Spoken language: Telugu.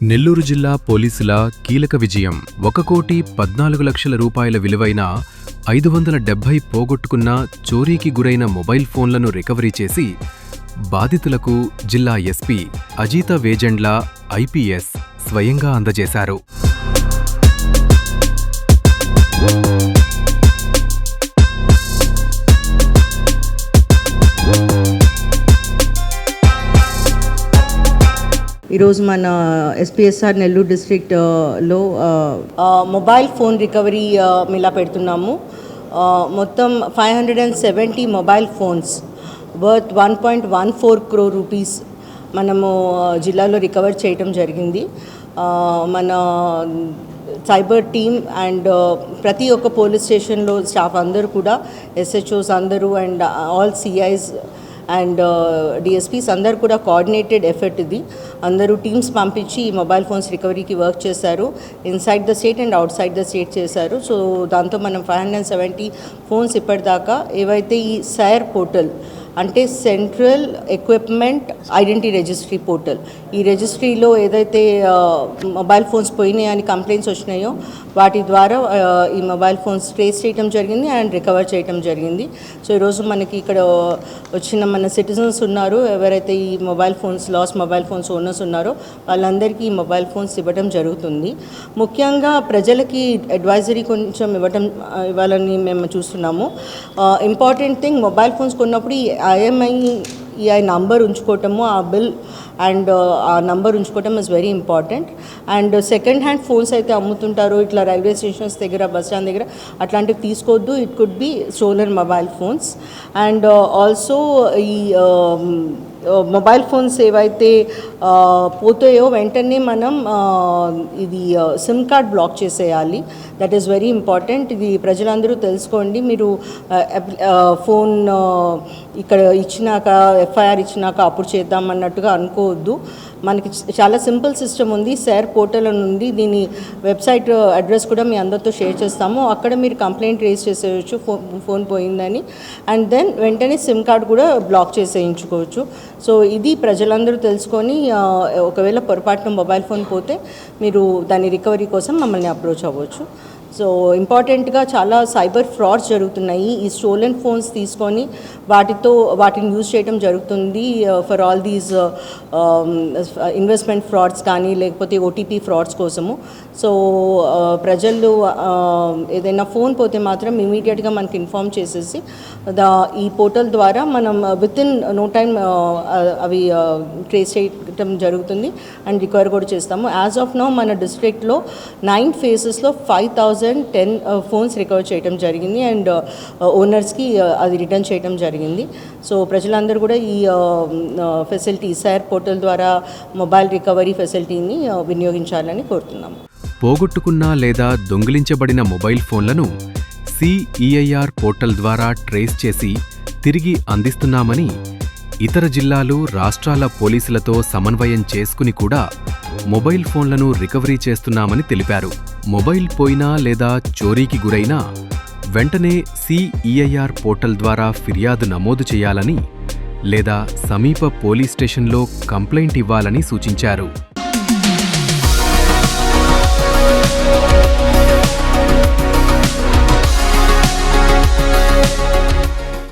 నెల్లూరు జిల్లా పోలీసుల కీలక విజయం. 1,14,00,000 రూపాయల విలువైన 570 పోగొట్టుకున్న చోరీకి గురైన మొబైల్ ఫోన్లను రికవరీ చేసి బాధితులకు జిల్లా ఎస్పీ అజీత వేజండ్ల ఐపీఎస్ స్వయంగా అందజేశారు. ఈరోజు మన ఎస్పీఎస్ఆర్ నెల్లూరు డిస్ట్రిక్ట్లో మొబైల్ ఫోన్ రికవరీ మిలా పెడుతున్నాము. మొత్తం 570 mobile phones worth 1.14 crore rupees మనము జిల్లాలో రికవర్ చేయటం జరిగింది. మన సైబర్ టీమ్ అండ్ ప్రతి ఒక్క పోలీస్ స్టేషన్లో స్టాఫ్ అందరూ కూడా, ఎస్హెచ్ఓస్ అందరూ and all CIs and DSPs అందరు కూడా కోఆర్డినేటెడ్ ఎఫర్ట్ ఇది. అందరూ టీమ్స్ పంపించి ఈ మొబైల్ ఫోన్స్ రికవరీకి వర్క్ చేశారు. Inside the state and out side the state చేశారు. సో దాంతో మనం 570 ఫోన్స్ ఇప్పటిదాకా ఏవైతే ఈ సైర్ పోర్టల్ అంటే central equipment identity registry portal, ఈ రిజిస్ట్రీలో ఏదైతే మొబైల్ ఫోన్స్ పోయినాయని కంప్లైంట్స్ వచ్చినాయో వాటి ద్వారా ఈ మొబైల్ ఫోన్స్ ట్రేస్ చేయడం జరిగింది అండ్ రికవర్ చేయడం జరిగింది. సో ఈరోజు మనకి ఇక్కడ వచ్చిన మన సిటిజన్స్ ఉన్నారు, ఎవరైతే ఈ mobile phones mobile phones owners ఉన్నారో వాళ్ళందరికీ ఈ మొబైల్ ఫోన్స్ ఇవ్వడం జరుగుతుంది. ముఖ్యంగా ప్రజలకి అడ్వైజరీ కొంచెం ఇవ్వాలని మేము చూస్తున్నాము. ఇంపార్టెంట్ థింగ్, మొబైల్ ఫోన్స్ కొన్నప్పుడు IMEI నంబర్ ఉంచుకోవటము, ఆ బిల్ అండ్ ఆ నంబర్ ఉంచుకోవటం is very important. And second hand phones అయితే అమ్ముతుంటారు ఇట్లా రైల్వే స్టేషన్స్ దగ్గర, బస్ స్టాండ్ దగ్గర, అట్లాంటివి తీసుకోవద్దు. It could be stolen mobile phones. And also ఈ మొబైల్ ఫోన్స్ ఏవైతే పోతాయో వెంటనే మనం ఇది సిమ్ కార్డ్ బ్లాక్ చేసేయాలి. That is very important. ఇది ప్రజలందరూ తెలుసుకోండి. మీరు ఫోన్ ఇక్కడ ఇచ్చినాక, ఎఫ్ఐఆర్ ఇచ్చినాక అప్పుడు చేద్దామన్నట్టుగా అనుకోవద్దు. మనకి చాలా సింపుల్ సిస్టమ్ ఉంది, సైర్ పోర్టల్ అని ఉంది. దీని వెబ్సైట్ అడ్రస్ కూడా మీ అందరితో షేర్ చేస్తాము. అక్కడ మీరు కంప్లైంట్ రేజ్ చేసేయచ్చు ఫోన్ పోయిందని. అండ్ దెన్ వెంటనే సిమ్ కార్డ్ కూడా బ్లాక్ చేసేయించుకోవచ్చు. సో ఇది ప్రజలందరూ తెలుసుకొని ఒకవేళ పొరపాటున మొబైల్ ఫోన్ పోతే మీరు దాని రికవరీ కోసం మమ్మల్ని అప్రోచ్ అవ్వచ్చు. సో ఇంపార్టెంట్గా చాలా సైబర్ ఫ్రాడ్స్ జరుగుతున్నాయి. ఈ స్టోలెన్ ఫోన్స్ తీసుకొని వాటిని యూజ్ చేయడం జరుగుతుంది for all these investment frauds కానీ లేకపోతే ఓటీపీ ఫ్రాడ్స్ కోసము. సో ప్రజలు ఏదైనా ఫోన్ పోతే మాత్రం ఇమీడియట్గా మనకి ఇన్ఫామ్ చేసేసి ఈ పోర్టల్ ద్వారా మనం విత్ ఇన్ నో టైమ్ అవి ట్రేస్ చేయడం జరుగుతుంది అండ్ రికవర్ కూడా చేస్తాము. యాజ్ ఆఫ్ నౌ మన డిస్ట్రిక్ట్లో 9 ఫేసెస్లో 5,010 ఫోన్స్ రికవర్ చేయడం జరిగింది అండ్ ఓనర్స్కి అది రిటర్న్ చేయడం జరిగింది. సో ప్రజలందరూ కూడా ఈ ఫెసిలిటీ సైర్ పోర్టల్ ద్వారా మొబైల్ రికవరీ ఫెసిలిటీని వినియోగించాలని కోరుతున్నాము. పోగొట్టుకున్న లేదా దొంగిలించబడిన మొబైల్ ఫోన్లను CEIR పోర్టల్ ద్వారా ట్రేస్ చేసి తిరిగి అందిస్తున్నామని, ఇతర జిల్లాలు, రాష్ట్రాల పోలీసులతో సమన్వయం చేసుకుని కూడా మొబైల్ ఫోన్లను రికవరీ చేస్తున్నామని తెలిపారు. మొబైల్ పోయినా లేదా చోరీకి గురైనా వెంటనే CEIR పోర్టల్ ద్వారా ఫిర్యాదు నమోదు చేయాలని లేదా సమీప పోలీస్ స్టేషన్లో కంప్లైంట్ ఇవ్వాలని సూచించారు.